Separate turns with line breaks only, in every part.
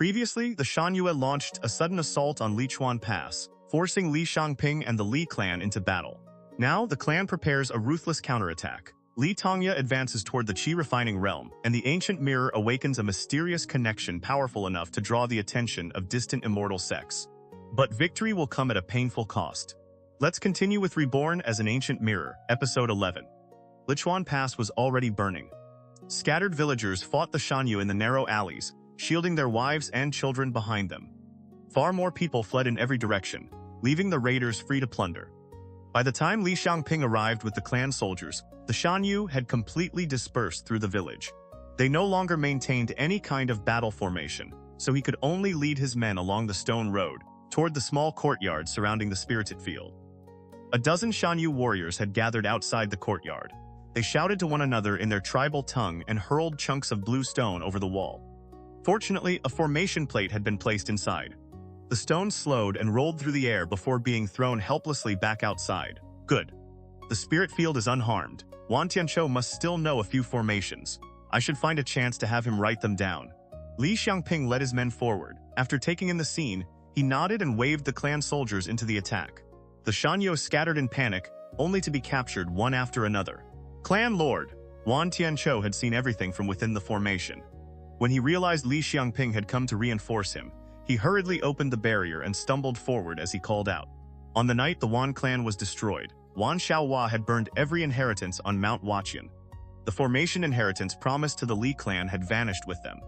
Previously, the Shanyue launched a sudden assault on Lichuan Pass, forcing Li Xiangping and the Li clan into battle. Now, the clan prepares a ruthless counterattack. Li Tongya advances toward the Qi refining realm, and the ancient mirror awakens a mysterious connection powerful enough to draw the attention of distant immortal sects. But victory will come at a painful cost. Let's continue with Reborn as an Ancient Mirror, Episode 11. Lichuan Pass was already burning. Scattered villagers fought the Shanyue in the narrow alleys, shielding their wives and children behind them. Far more people fled in every direction, leaving the raiders free to plunder. By the time Li Xiangping arrived with the clan soldiers, the Shanyue had completely dispersed through the village. They no longer maintained any kind of battle formation, so he could only lead his men along the stone road, toward the small courtyard surrounding the spirited field. A dozen Shanyue warriors had gathered outside the courtyard. They shouted to one another in their tribal tongue and hurled chunks of blue stone over the wall. Fortunately, a formation plate had been placed inside. The stone slowed and rolled through the air before being thrown helplessly back outside. Good. The spirit field is unharmed. Wan Tianqiu must still know a few formations. I should find a chance to have him write them down. Li Xiangping led his men forward. After taking in the scene, he nodded and waved the clan soldiers into the attack. The Shanyue scattered in panic, only to be captured one after another. Clan Lord! Wan Tianqiu had seen everything from within the formation. When he realized Li Xiangping had come to reinforce him, he hurriedly opened the barrier and stumbled forward as he called out. On the night the Wan clan was destroyed, Wan Shaohua had burned every inheritance on Mount Waqian. The formation inheritance promised to the Li clan had vanished with them.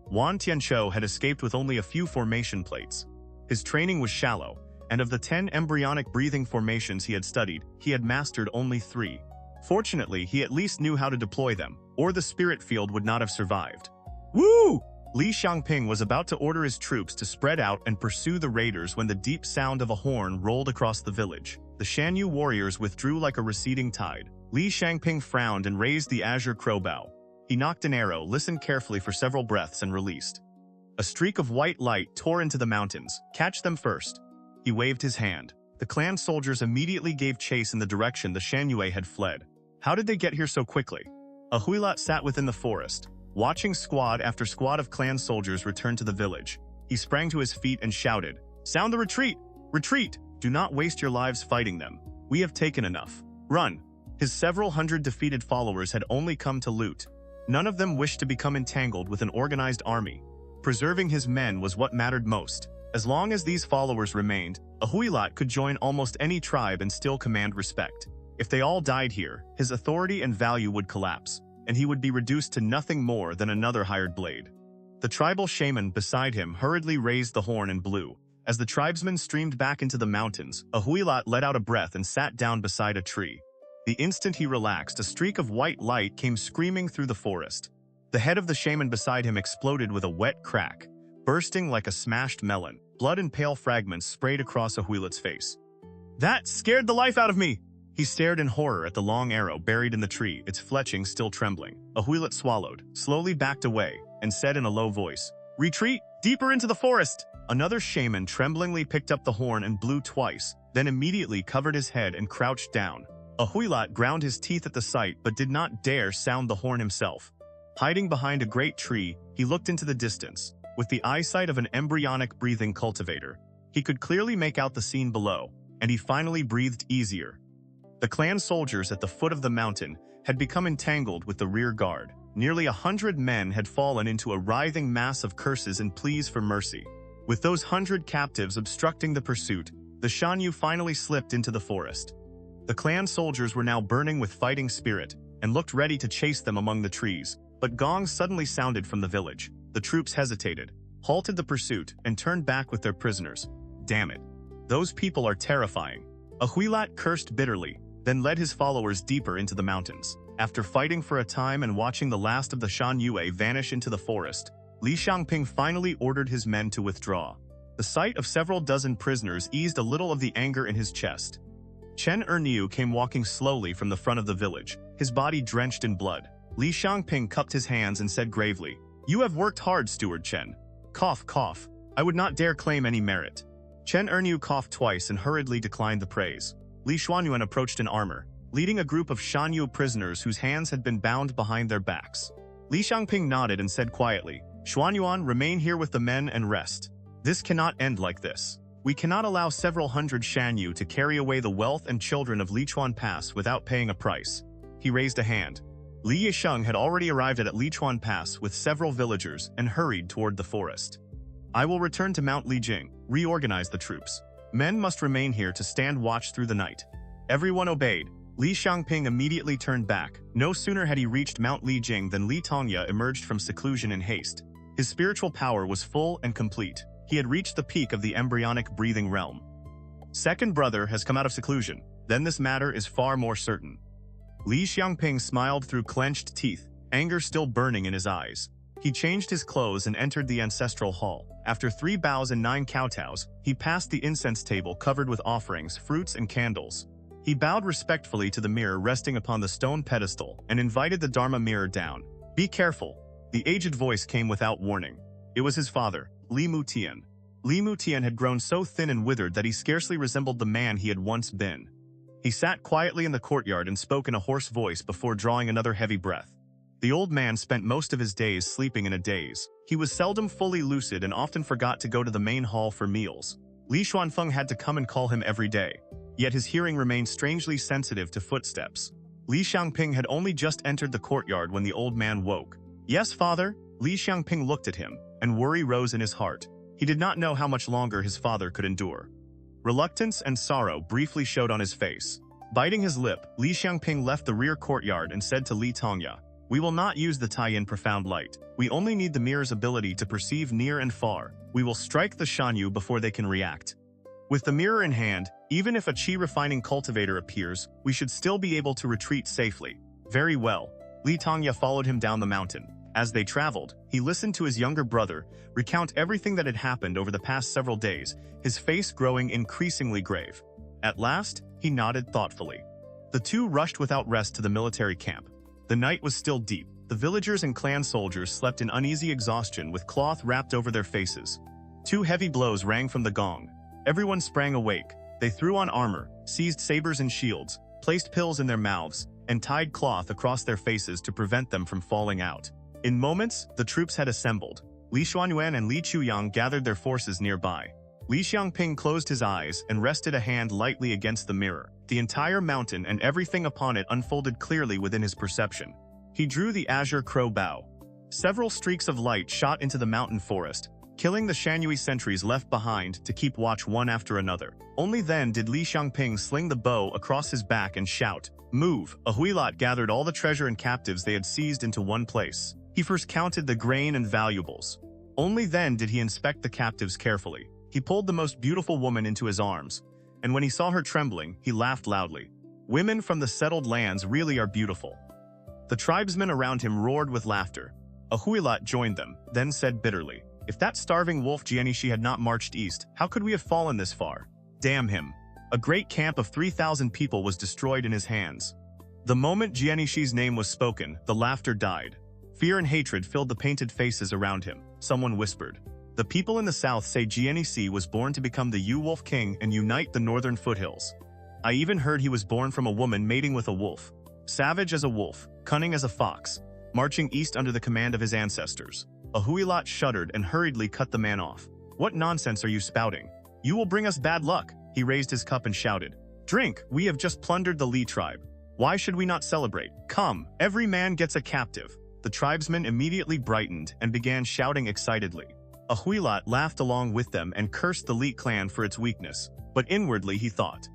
Wan Tianqiu had escaped with only a few formation plates. His training was shallow, and of the 10 embryonic breathing formations he had studied, he had mastered only 3. Fortunately, he at least knew how to deploy them, or the spirit field would not have survived. Woo! Li Xiangping was about to order his troops to spread out and pursue the raiders when the deep sound of a horn rolled across the village. The Shanyue warriors withdrew like a receding tide. Li Xiangping frowned and raised the azure crowbow. He knocked an arrow, listened carefully for several breaths, and released. A streak of white light tore into the mountains. Catch them first. He waved his hand. The clan soldiers immediately gave chase in the direction the Shanyue had fled. How did they get here so quickly? A Huila sat within the forest, watching squad after squad of clan soldiers return to the village. He sprang to his feet and shouted, "Sound the retreat! Retreat! Do not waste your lives fighting them. We have taken enough. Run!" His several hundred defeated followers had only come to loot. None of them wished to become entangled with an organized army. Preserving his men was what mattered most. As long as these followers remained, a Huilat could join almost any tribe and still command respect. If they all died here, his authority and value would collapse, and he would be reduced to nothing more than another hired blade. The tribal shaman beside him hurriedly raised the horn and blew. As the tribesmen streamed back into the mountains, a Huilat let out a breath and sat down beside a tree. The instant he relaxed, a streak of white light came screaming through the forest. The head of the shaman beside him exploded with a wet crack, bursting like a smashed melon. Blood and pale fragments sprayed across a Huilat's face. "That scared the life out of me!" He stared in horror at the long arrow buried in the tree, its fletching still trembling. A Huilat swallowed, slowly backed away, and said in a low voice, "Retreat! Deeper into the forest!" Another shaman tremblingly picked up the horn and blew twice, then immediately covered his head and crouched down. A Huilat ground his teeth at the sight but did not dare sound the horn himself. Hiding behind a great tree, he looked into the distance. With the eyesight of an embryonic breathing cultivator, he could clearly make out the scene below, and he finally breathed easier. The clan soldiers at the foot of the mountain had become entangled with the rear guard. Nearly 100 men had fallen into a writhing mass of curses and pleas for mercy. With those 100 captives obstructing the pursuit, the Shanyue finally slipped into the forest. The clan soldiers were now burning with fighting spirit and looked ready to chase them among the trees, but gongs suddenly sounded from the village. The troops hesitated, halted the pursuit, and turned back with their prisoners. Damn it. Those people are terrifying. A Huilat cursed bitterly, then led his followers deeper into the mountains. After fighting for a time and watching the last of the Shanyue vanish into the forest, Li Xiangping finally ordered his men to withdraw. The sight of several dozen prisoners eased a little of the anger in his chest. Chen Erniu came walking slowly from the front of the village, his body drenched in blood. Li Xiangping cupped his hands and said gravely, "You have worked hard, Steward Chen." Cough, cough. I would not dare claim any merit. Chen Erniu coughed twice and hurriedly declined the praise. Li Xuanyuan approached in armor, leading a group of Shanyue prisoners whose hands had been bound behind their backs. Li Xiangping nodded and said quietly, Xuanyuan, remain here with the men and rest. This cannot end like this. We cannot allow several hundred Shanyue to carry away the wealth and children of Lichuan Pass without paying a price. He raised a hand. Li Yisheng had already arrived at Lichuan Pass with several villagers and hurried toward the forest. I will return to Mount Lijing, reorganize the troops. Men must remain here to stand watch through the night. Everyone obeyed. Li Xiangping immediately turned back. No sooner had he reached Mount Lijing than Li Tongya emerged from seclusion in haste. His spiritual power was full and complete. He had reached the peak of the embryonic breathing realm. Second brother has come out of seclusion. Then this matter is far more certain. Li Xiangping smiled through clenched teeth, anger still burning in his eyes. He changed his clothes and entered the ancestral hall. After 3 bows and 9 kowtows, he passed the incense table covered with offerings, fruits, and candles. He bowed respectfully to the mirror resting upon the stone pedestal and invited the Dharma mirror down. Be careful. The aged voice came without warning. It was his father, Li Mutian. Li Mutian had grown so thin and withered that he scarcely resembled the man he had once been. He sat quietly in the courtyard and spoke in a hoarse voice before drawing another heavy breath. The old man spent most of his days sleeping in a daze. He was seldom fully lucid and often forgot to go to the main hall for meals. Li Xuanfeng had to come and call him every day. Yet his hearing remained strangely sensitive to footsteps. Li Xiangping had only just entered the courtyard when the old man woke. Yes, father? Li Xiangping looked at him, and worry rose in his heart. He did not know how much longer his father could endure. Reluctance and sorrow briefly showed on his face. Biting his lip, Li Xiangping left the rear courtyard and said to Li Tongya, "We will not use the tie-in profound light. We only need the mirror's ability to perceive near and far. We will strike the Shanyue before they can react." With the mirror in hand, even if a chi-refining cultivator appears, we should still be able to retreat safely. Very well. Li Tongya followed him down the mountain. As they traveled, he listened to his younger brother recount everything that had happened over the past several days, his face growing increasingly grave. At last, he nodded thoughtfully. The two rushed without rest to the military camp. The night was still deep. The villagers and clan soldiers slept in uneasy exhaustion with cloth wrapped over their faces. 2 heavy blows rang from the gong. Everyone sprang awake. They threw on armor, seized sabers and shields, placed pills in their mouths, and tied cloth across their faces to prevent them from falling out. In moments, the troops had assembled. Li Xuanyuan and Li Chuyang gathered their forces nearby. Li Xiangping closed his eyes and rested a hand lightly against the mirror. The entire mountain and everything upon it unfolded clearly within his perception. He drew the azure crow bow. Several streaks of light shot into the mountain forest, killing the Shanyue sentries left behind to keep watch one after another. Only then did Li Xiangping sling the bow across his back and shout, "Move!" A Huila gathered all the treasure and captives they had seized into one place. He first counted the grain and valuables. Only then did he inspect the captives carefully. He pulled the most beautiful woman into his arms, and when he saw her trembling, he laughed loudly. Women from the settled lands really are beautiful. The tribesmen around him roared with laughter. A Huila joined them, then said bitterly, "If that starving wolf Jia Nixi had not marched east, how could we have fallen this far? Damn him." A great camp of 3,000 people was destroyed in his hands. The moment Jia Nixi's name was spoken, the laughter died. Fear and hatred filled the painted faces around him. Someone whispered, "The people in the south say Jia Nixi was born to become the Yu-Wolf King and unite the northern foothills. I even heard he was born from a woman mating with a wolf. Savage as a wolf, cunning as a fox, marching east under the command of his ancestors." A Huilot shuddered and hurriedly cut the man off. "What nonsense are you spouting? You will bring us bad luck." He raised his cup and shouted, "Drink, we have just plundered the Li tribe. Why should we not celebrate? Come, every man gets a captive." The tribesmen immediately brightened and began shouting excitedly. A Huilot laughed along with them and cursed the Li clan for its weakness, but inwardly he thought,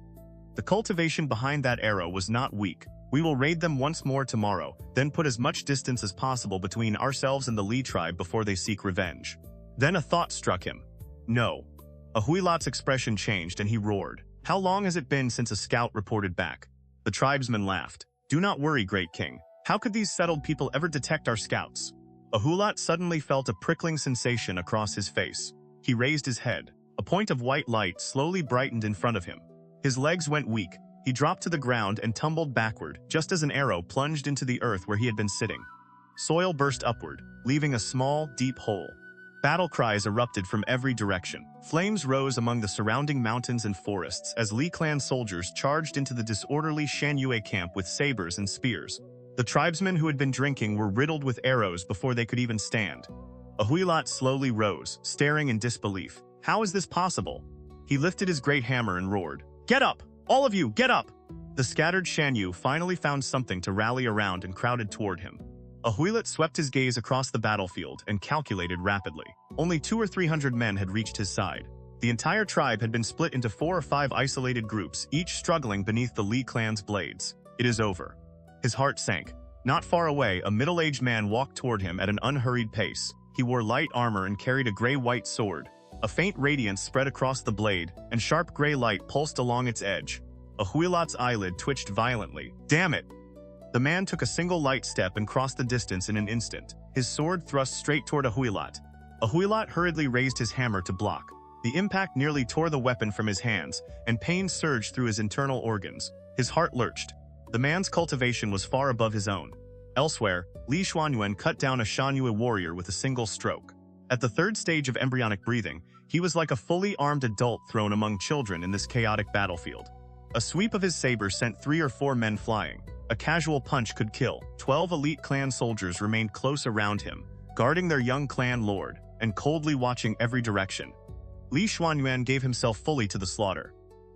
"The cultivation behind that arrow was not weak. We will raid them once more tomorrow, then put as much distance as possible between ourselves and the Li tribe before they seek revenge." Then a thought struck him. No. A Huilot's expression changed and he roared, "How long has it been since a scout reported back?" The tribesmen laughed. "Do not worry, great king. How could these settled people ever detect our scouts?" A Huilot suddenly felt a prickling sensation across his face. He raised his head. A point of white light slowly brightened in front of him. His legs went weak. He dropped to the ground and tumbled backward, just as an arrow plunged into the earth where he had been sitting. Soil burst upward, leaving a small, deep hole. Battle cries erupted from every direction. Flames rose among the surrounding mountains and forests as Li clan soldiers charged into the disorderly Shanyue camp with sabers and spears. The tribesmen who had been drinking were riddled with arrows before they could even stand. A Huila slowly rose, staring in disbelief. How is this possible? He lifted his great hammer and roared, "Get up! All of you, get up!" The scattered Shanyue finally found something to rally around and crowded toward him. A Huila swept his gaze across the battlefield and calculated rapidly. Only 200 or 300 men had reached his side. The entire tribe had been split into 4 or 5 isolated groups, each struggling beneath the Li clan's blades. It is over. His heart sank. Not far away, a middle-aged man walked toward him at an unhurried pace. He wore light armor and carried a gray-white sword. A faint radiance spread across the blade, and sharp gray light pulsed along its edge. A Huilat's eyelid twitched violently. Damn it! The man took a single light step and crossed the distance in an instant. His sword thrust straight toward a Huilat. A Huilat hurriedly raised his hammer to block. The impact nearly tore the weapon from his hands, and pain surged through his internal organs. His heart lurched. The man's cultivation was far above his own. Elsewhere, Li Xuanyuan cut down a Shanyue warrior with a single stroke. At the 3rd stage of embryonic breathing, he was like a fully armed adult thrown among children in this chaotic battlefield. A sweep of his saber sent 3 or 4 men flying. A casual punch could kill. 12 elite clan soldiers remained close around him, guarding their young clan lord, and coldly watching every direction. Li Xuanyuan gave himself fully to the slaughter.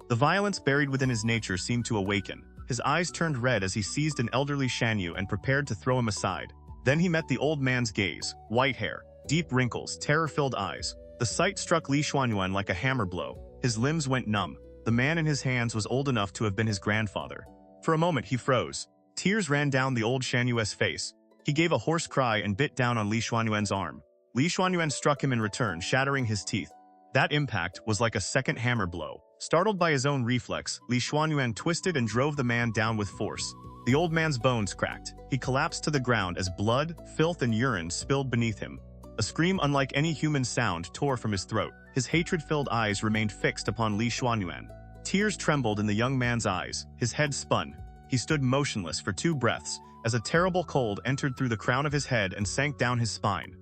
The violence buried within his nature seemed to awaken. His eyes turned red as he seized an elderly Shanyue and prepared to throw him aside. Then he met the old man's gaze. White hair, deep wrinkles, terror-filled eyes. The sight struck Li Xuanyuan like a hammer blow. His limbs went numb. The man in his hands was old enough to have been his grandfather. For a moment he froze. Tears ran down the old Shanyue's face. He gave a hoarse cry and bit down on Li Xuanyuan's arm. Li Xuanyuan struck him in return, shattering his teeth. That impact was like a second hammer blow. Startled by his own reflex, Li Xuanyuan twisted and drove the man down with force. The old man's bones cracked. He collapsed to the ground as blood, filth, and urine spilled beneath him. A scream unlike any human sound tore from his throat. His hatred-filled eyes remained fixed upon Li Xuanyuan. Tears trembled in the young man's eyes. His head spun. He stood motionless for 2 breaths as a terrible cold entered through the crown of his head and sank down his spine.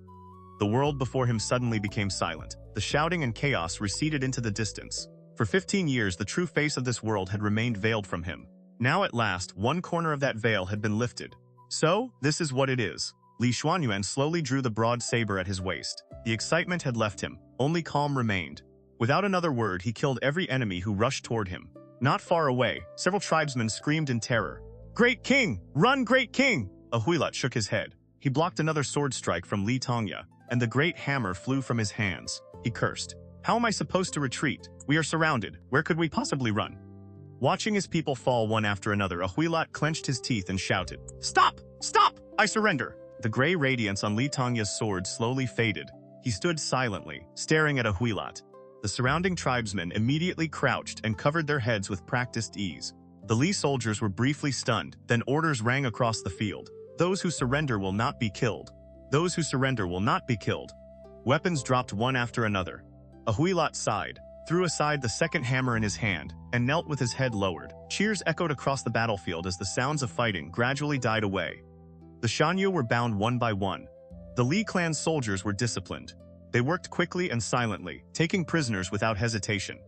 The world before him suddenly became silent. The shouting and chaos receded into the distance. For 15 years, the true face of this world had remained veiled from him. Now at last, one corner of that veil had been lifted. So, this is what it is. Li Xuanyuan slowly drew the broad saber at his waist. The excitement had left him. Only calm remained. Without another word, he killed every enemy who rushed toward him. Not far away, several tribesmen screamed in terror. "Great King! Run, Great King!" A Huilat shook his head. He blocked another sword strike from Li Tongya, and the great hammer flew from his hands. He cursed. "How am I supposed to retreat? We are surrounded. Where could we possibly run?" Watching his people fall one after another, a Huilat clenched his teeth and shouted, "Stop! Stop! I surrender!" The gray radiance on Li Tongya's sword slowly faded. He stood silently, staring at a Huilat. The surrounding tribesmen immediately crouched and covered their heads with practiced ease. The Li soldiers were briefly stunned, then orders rang across the field. "Those who surrender will not be killed. Those who surrender will not be killed." Weapons dropped one after another. A Huilat sighed, threw aside the second hammer in his hand, and knelt with his head lowered. Cheers echoed across the battlefield as the sounds of fighting gradually died away. The Shanyue were bound one by one. The Li clan's soldiers were disciplined. They worked quickly and silently, taking prisoners without hesitation.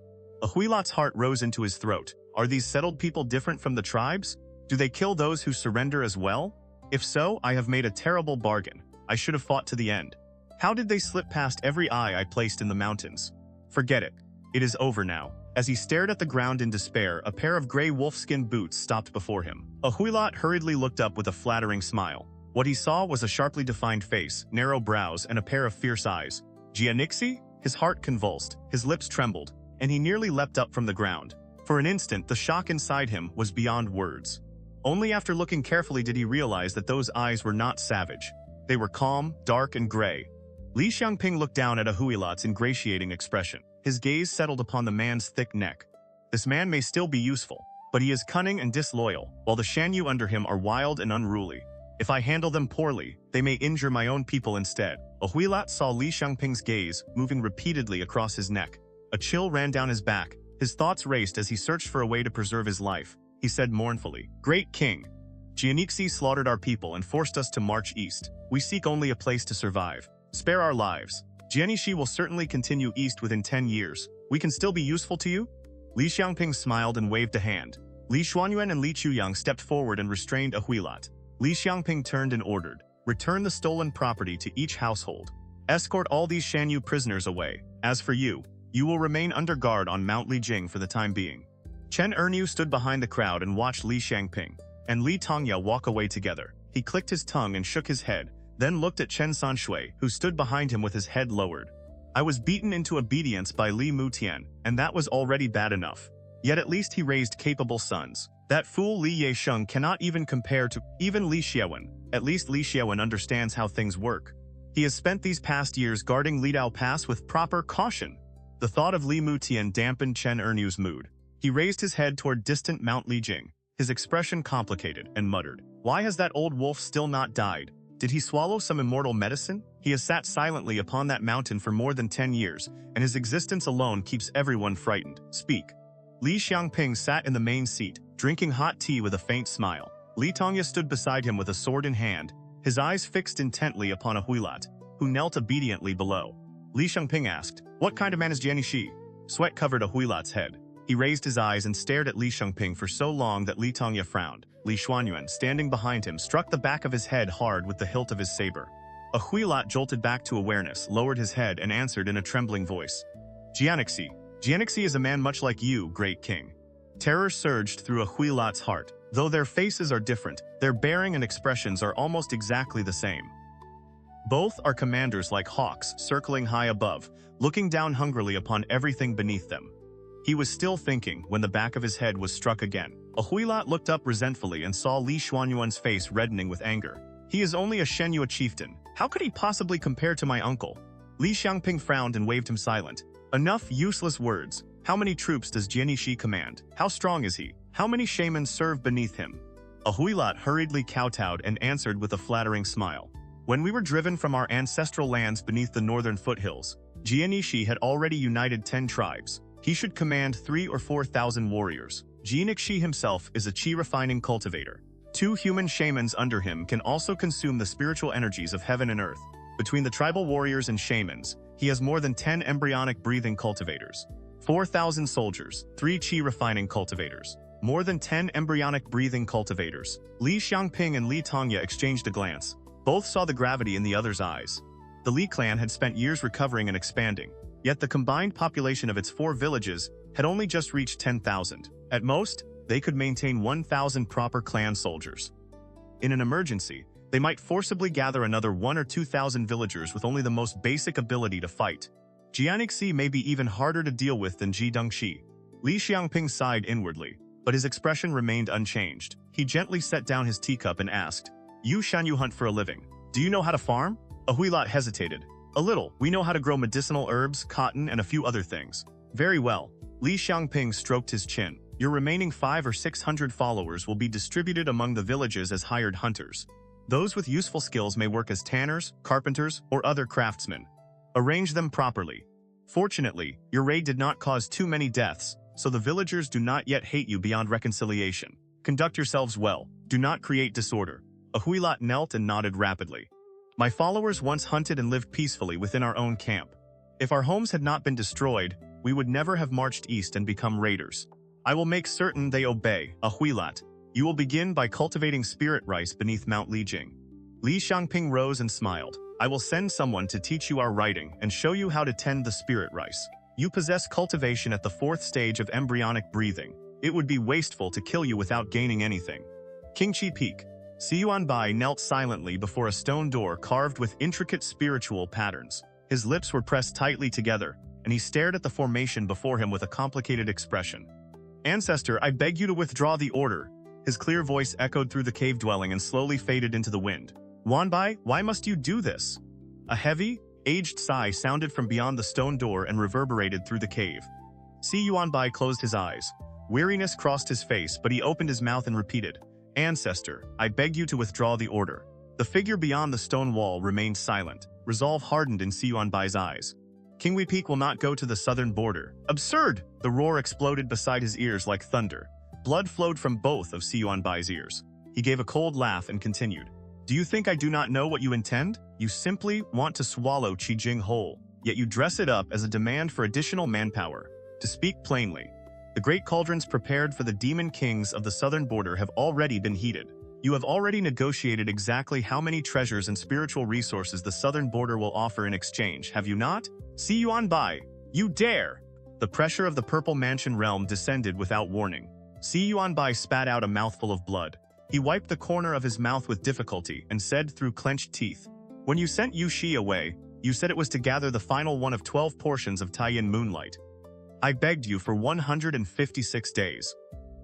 A Huilat's heart rose into his throat. Are these settled people different from the tribes? Do they kill those who surrender as well? If so, I have made a terrible bargain. I should have fought to the end. How did they slip past every eye I placed in the mountains? Forget it. It is over now. As he stared at the ground in despair, a pair of gray wolfskin boots stopped before him. A Huilat hurriedly looked up with a flattering smile. What he saw was a sharply defined face, narrow brows, and a pair of fierce eyes. Jia Nixi? His heart convulsed, his lips trembled, and he nearly leapt up from the ground. For an instant, the shock inside him was beyond words. Only after looking carefully did he realize that those eyes were not savage. They were calm, dark, and gray. Li Xiangping looked down at a Huilat's ingratiating expression. His gaze settled upon the man's thick neck. This man may still be useful, but he is cunning and disloyal, while the Shanyue under him are wild and unruly. If I handle them poorly, they may injure my own people instead. A Huilat saw Li Xiangping's gaze moving repeatedly across his neck. A chill ran down his back. His thoughts raced as he searched for a way to preserve his life. He said mournfully, "Great King, Jia Nixi slaughtered our people and forced us to march east. We seek only a place to survive. Spare our lives. Jia Nixi will certainly continue east within 10 years. We can still be useful to you?" Li Xiangping smiled and waved a hand. Li Xuanyuan and Li Chuyang stepped forward and restrained a Huilat. Li Xiangping turned and ordered, "Return the stolen property to each household." Escort all these Shanyue prisoners away. As for you, you will remain under guard on Mount Lijing for the time being." Chen Ernu stood behind the crowd and watched Li Xiangping and Li Tongya walk away together. He clicked his tongue and shook his head, then looked at Chen Sanxue, who stood behind him with his head lowered. "I was beaten into obedience by Li Mutian, and that was already bad enough. Yet at least he raised capable sons. That fool Li Yesheng cannot even compare to even Li Xiaowen. At least Li Xiaowen understands how things work. He has spent these past years guarding Lichuan Pass with proper caution." The thought of Li Mutian dampened Chen Ernu's mood. He raised his head toward distant Mount Lijing, his expression complicated, and muttered, "Why has that old wolf still not died? Did he swallow some immortal medicine? He has sat silently upon that mountain for more than 10 years, and his existence alone keeps everyone frightened. Speak." Li Xiangping sat in the main seat, drinking hot tea with a faint smile. Li Tongya stood beside him with a sword in hand, his eyes fixed intently upon a Huila, who knelt obediently below. Li Xiangping asked, "What kind of man is Jia Nixi?" Sweat covered a Huila's head. He raised his eyes and stared at Li Xiangping for so long that Li Tongya frowned. Li Xuanyuan, standing behind him, struck the back of his head hard with the hilt of his saber. A Huila jolted back to awareness, lowered his head, and answered in a trembling voice, "Jia Nixi. Jia Nixi is a man much like you, great king." Terror surged through a Huila's heart. Though their faces are different, their bearing and expressions are almost exactly the same. Both are commanders like hawks, circling high above, looking down hungrily upon everything beneath them. He was still thinking when the back of his head was struck again. A Huila looked up resentfully and saw Li Xuanyuan's face reddening with anger. "He is only a Shanyue chieftain. How could he possibly compare to my uncle?" Li Xiangping frowned and waved him silent. "Enough useless words. How many troops does Jia Nixi command? How strong is he? How many shamans serve beneath him?" A Huila hurriedly kowtowed and answered with a flattering smile. "When we were driven from our ancestral lands beneath the northern foothills, Jia Nixi had already united 10 tribes. He should command 3,000 or 4,000 warriors. Jia Nixi himself is a chi-refining cultivator. 2 human shamans under him can also consume the spiritual energies of heaven and earth. Between the tribal warriors and shamans, he has more than 10 embryonic breathing cultivators. 4,000 soldiers, 3 chi-refining cultivators. More than 10 embryonic breathing cultivators." Li Xiangping and Li Tongya exchanged a glance. Both saw the gravity in the other's eyes. The Li clan had spent years recovering and expanding, yet the combined population of its 4 villages had only just reached 10,000. At most, they could maintain 1,000 proper clan soldiers. In an emergency, they might forcibly gather another 1,000 or 2,000 villagers with only the most basic ability to fight. Jia Nixi may be even harder to deal with than Ji Dongxi. Li Xiangping sighed inwardly, but his expression remained unchanged. He gently set down his teacup and asked, "You Shanyue hunt for a living. Do you know how to farm?" A Huila hesitated. "A little. We know how to grow medicinal herbs, cotton, and a few other things." "Very well." Li Xiangping stroked his chin. "Your remaining 500 or 600 followers will be distributed among the villages as hired hunters. Those with useful skills may work as tanners, carpenters, or other craftsmen. Arrange them properly. Fortunately, your raid did not cause too many deaths, so the villagers do not yet hate you beyond reconciliation. Conduct yourselves well. Do not create disorder." A Huila knelt and nodded rapidly. "My followers once hunted and lived peacefully within our own camp. If our homes had not been destroyed, we would never have marched east and become raiders. I will make certain they obey." A Huila, "You will begin by cultivating spirit rice beneath Mount Lijing." Li Xiangping rose and smiled. "I will send someone to teach you our writing and show you how to tend the spirit rice. You possess cultivation at the 4th stage of embryonic breathing. It would be wasteful to kill you without gaining anything." King Chi Peak. Xianbai knelt silently before a stone door carved with intricate spiritual patterns. His lips were pressed tightly together, and he stared at the formation before him with a complicated expression. "Ancestor, I beg you to withdraw the order." His clear voice echoed through the cave dwelling and slowly faded into the wind. "Wanbai, why must you do this?" A heavy, aged sigh sounded from beyond the stone door and reverberated through the cave. Yuanbai closed his eyes. Weariness crossed his face, but he opened his mouth and repeated, "Ancestor, I beg you to withdraw the order." The figure beyond the stone wall remained silent. Resolve hardened in Yuanbai's eyes. "Kingwei Peak will not go to the southern border." "Absurd!" The roar exploded beside his ears like thunder. Blood flowed from both of Yuanbai's ears. He gave a cold laugh and continued, "Do you think I do not know what you intend? You simply want to swallow Qijing whole, yet you dress it up as a demand for additional manpower. To speak plainly, the great cauldrons prepared for the demon kings of the southern border have already been heated. You have already negotiated exactly how many treasures and spiritual resources the southern border will offer in exchange, have you not? See Yuan Bai. You dare! The pressure of the Purple Mansion realm descended without warning. See Yuan Bai spat out a mouthful of blood. He wiped the corner of his mouth with difficulty and said through clenched teeth, "When you sent Yu Shi away, you said it was to gather the final one of 12 portions of Taiyin moonlight. I begged you for 156 days.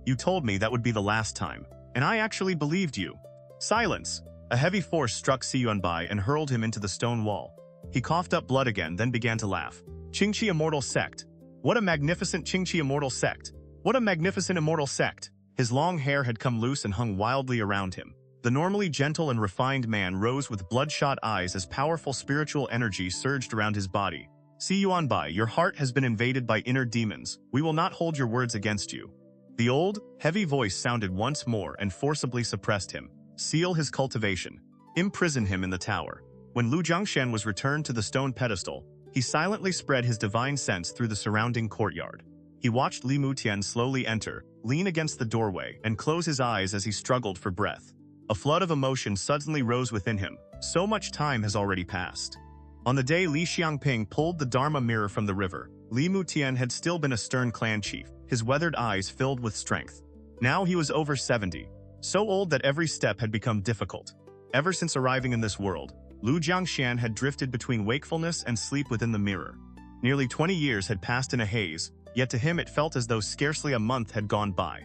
You told me that would be the last time, and I actually believed you." Silence! A heavy force struck Si Yuanbai and hurled him into the stone wall. He coughed up blood again, then began to laugh. Qingqi Immortal Sect. What a magnificent Qingqi Immortal Sect! What a magnificent immortal sect! His long hair had come loose and hung wildly around him. The normally gentle and refined man rose with bloodshot eyes as powerful spiritual energy surged around his body. Si Yuanbai, your heart has been invaded by inner demons. We will not hold your words against you. The old, heavy voice sounded once more and forcibly suppressed him. Seal his cultivation. Imprison him in the tower. When Lu Jiangshan was returned to the stone pedestal, he silently spread his divine sense through the surrounding courtyard. He watched Li Mutian slowly enter, lean against the doorway, and close his eyes as he struggled for breath. A flood of emotion suddenly rose within him. So much time has already passed. On the day Li Xiangping pulled the Dharma mirror from the river, Li Mutian had still been a stern clan chief, his weathered eyes filled with strength. Now he was over 70, so old that every step had become difficult. Ever since arriving in this world, Lu Jiangshan had drifted between wakefulness and sleep within the mirror. Nearly 20 years had passed in a haze, yet to him it felt as though scarcely a month had gone by.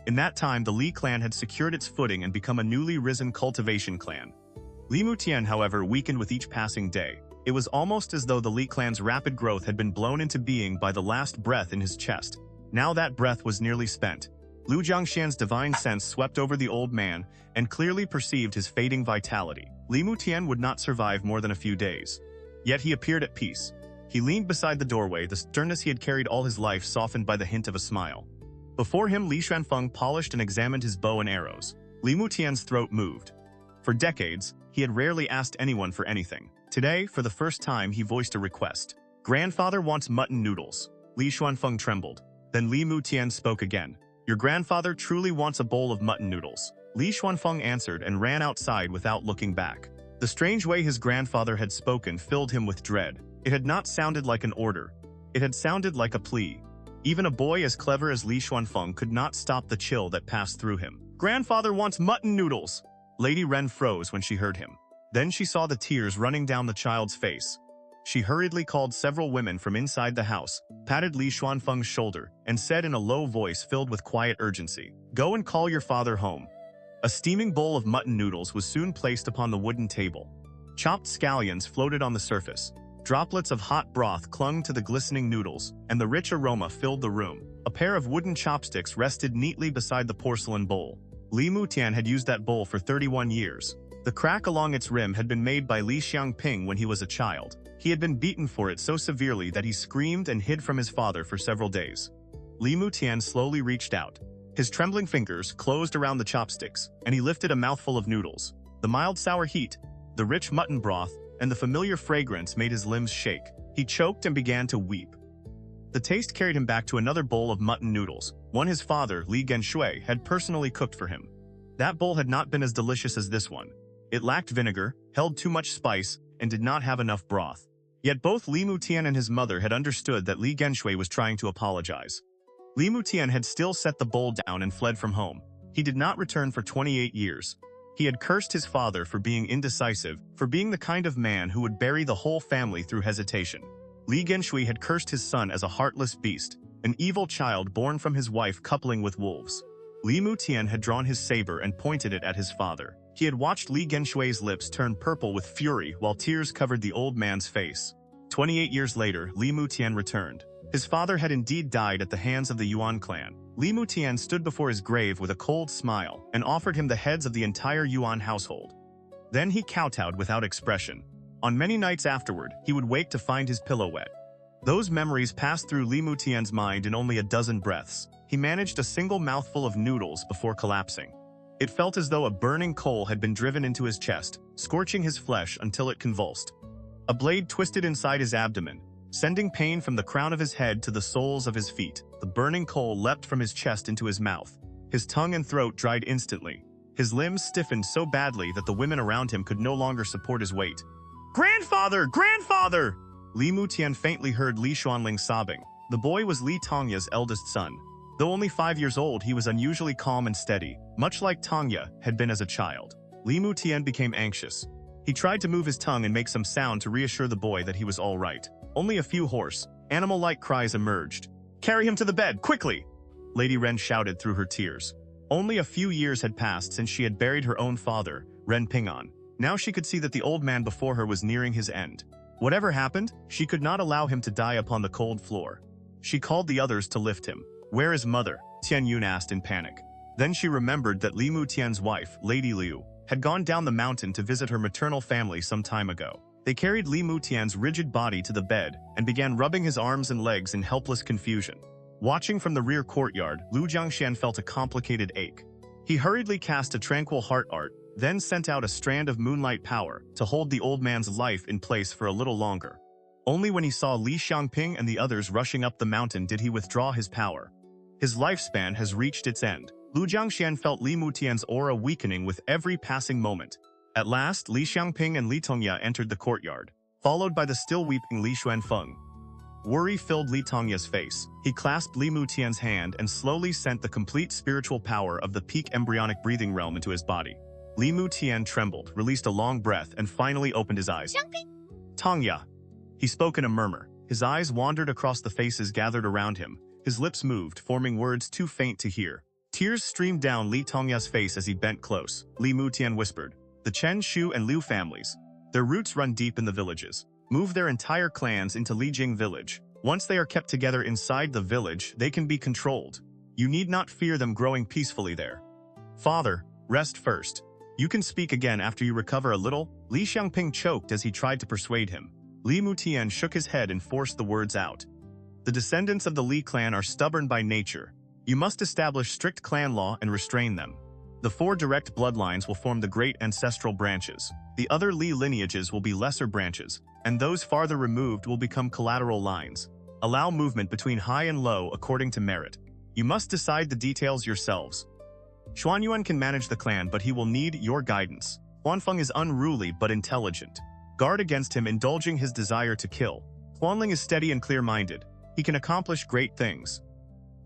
In that time, the Li clan had secured its footing and become a newly risen cultivation clan. Li Mutian, however, weakened with each passing day. It was almost as though the Li clan's rapid growth had been blown into being by the last breath in his chest. Now that breath was nearly spent. Lu Jiangshan's divine sense swept over the old man and clearly perceived his fading vitality. Li Mutian would not survive more than a few days. Yet he appeared at peace. He leaned beside the doorway, the sternness he had carried all his life softened by the hint of a smile. Before him, Li Xuanfeng polished and examined his bow and arrows. Li Mutian's throat moved. For decades, he had rarely asked anyone for anything. Today, for the first time, he voiced a request. "Grandfather wants mutton noodles." Li Xuanfeng trembled. Then Li Mutian spoke again. "Your grandfather truly wants a bowl of mutton noodles." Li Xuanfeng answered and ran outside without looking back. The strange way his grandfather had spoken filled him with dread. It had not sounded like an order. It had sounded like a plea. Even a boy as clever as Li Xuanfeng could not stop the chill that passed through him. "Grandfather wants mutton noodles!" Lady Ren froze when she heard him. Then she saw the tears running down the child's face. She hurriedly called several women from inside the house, patted Li Xuanfeng's shoulder, and said in a low voice filled with quiet urgency, "Go and call your father home." A steaming bowl of mutton noodles was soon placed upon the wooden table. Chopped scallions floated on the surface. Droplets of hot broth clung to the glistening noodles, and the rich aroma filled the room. A pair of wooden chopsticks rested neatly beside the porcelain bowl. Li Mutian had used that bowl for 31 years. The crack along its rim had been made by Li Xiangping when he was a child. He had been beaten for it so severely that he screamed and hid from his father for several days. Li Mutian slowly reached out. His trembling fingers closed around the chopsticks, and he lifted a mouthful of noodles. The mild sour heat, the rich mutton broth, and the familiar fragrance made his limbs shake. He choked and began to weep. The taste carried him back to another bowl of mutton noodles, one his father, Li Genshui, had personally cooked for him. That bowl had not been as delicious as this one. It lacked vinegar, held too much spice, and did not have enough broth. Yet both Li Mutian and his mother had understood that Li Genshui was trying to apologize. Li Mutian had still set the bowl down and fled from home. He did not return for 28 years. He had cursed his father for being indecisive, for being the kind of man who would bury the whole family through hesitation. Li Genshui had cursed his son as a heartless beast, an evil child born from his wife coupling with wolves. Li Mutian had drawn his saber and pointed it at his father. He had watched Li Genshui's lips turn purple with fury while tears covered the old man's face. 28 years later, Li Mutian returned. His father had indeed died at the hands of the Yuan clan. Li Mutian stood before his grave with a cold smile and offered him the heads of the entire Yuan household. Then he kowtowed without expression. On many nights afterward, he would wake to find his pillow wet. Those memories passed through Li Mutian's mind in only a dozen breaths. He managed a single mouthful of noodles before collapsing. It felt as though a burning coal had been driven into his chest, scorching his flesh until it convulsed. A blade twisted inside his abdomen, sending pain from the crown of his head to the soles of his feet. The burning coal leapt from his chest into his mouth. His tongue and throat dried instantly. His limbs stiffened so badly that the women around him could no longer support his weight. "Grandfather! Grandfather!" Li Mutian faintly heard Li Xuanling sobbing. The boy was Li Tongya's eldest son. Though only 5 years old, he was unusually calm and steady, much like Tongya had been as a child. Li Mutian became anxious. He tried to move his tongue and make some sound to reassure the boy that he was all right. Only a few hoarse, animal-like cries emerged. "Carry him to the bed, quickly!" Lady Ren shouted through her tears. Only a few years had passed since she had buried her own father, Ren Pingan. Now she could see that the old man before her was nearing his end. Whatever happened, she could not allow him to die upon the cold floor. She called the others to lift him. "Where is mother?" Tianyun asked in panic. Then she remembered that Li Mutian's wife, Lady Liu, had gone down the mountain to visit her maternal family some time ago. They carried Li Mutian's rigid body to the bed and began rubbing his arms and legs in helpless confusion. Watching from the rear courtyard, Lu Jiangxian felt a complicated ache. He hurriedly cast a tranquil heart art, then sent out a strand of moonlight power to hold the old man's life in place for a little longer. Only when he saw Li Xiangping and the others rushing up the mountain did he withdraw his power. His lifespan has reached its end. Lu Jiangxian felt Li Mutian's aura weakening with every passing moment. At last, Li Xiangping and Li Tongya entered the courtyard, followed by the still weeping Li Xuanfeng. Worry filled Li Tongya's face. He clasped Li Mutian's hand and slowly sent the complete spiritual power of the peak embryonic breathing realm into his body. Li Mutian trembled, released a long breath, and finally opened his eyes.
Xiangping!
"Tongya!" He spoke in a murmur. His eyes wandered across the faces gathered around him. His lips moved, forming words too faint to hear. Tears streamed down Li Tongya's face as he bent close. Li Mutian whispered, "The Chen, Shu, and Liu families. Their roots run deep in the villages. Move their entire clans into Lijing village. Once they are kept together inside the village, they can be controlled. You need not fear them growing peacefully there. Father, rest first. You can speak again after you recover a little." Li Xiangping choked as he tried to persuade him. Li Mutian shook his head and forced the words out. "The descendants of the Li clan are stubborn by nature. You must establish strict clan law and restrain them. The 4 direct bloodlines will form the great ancestral branches. The other Li lineages will be lesser branches, and those farther removed will become collateral lines. Allow movement between high and low according to merit. You must decide the details yourselves. Xuanyuan can manage the clan, but he will need your guidance. Huanfeng is unruly but intelligent. Guard against him indulging his desire to kill. Huanling is steady and clear-minded. He can accomplish great things.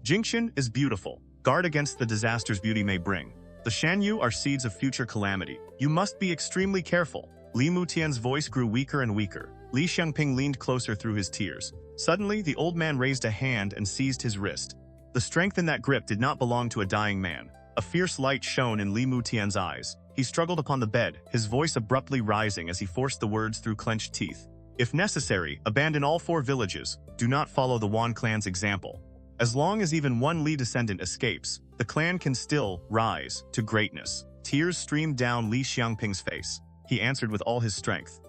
Jingxian is beautiful. Guard against the disasters beauty may bring. The Shanyue are seeds of future calamity. You must be extremely careful." Li Mutian's voice grew weaker and weaker. Li Xiangping leaned closer through his tears. Suddenly, the old man raised a hand and seized his wrist. The strength in that grip did not belong to a dying man. A fierce light shone in Li Mutian's eyes. He struggled upon the bed, his voice abruptly rising as he forced the words through clenched teeth. "If necessary, abandon all 4 villages. Do not follow the Wan clan's example. As long as even one Li descendant escapes, the clan can still rise to greatness." Tears streamed down Li Xiangping's face. He answered with all his strength.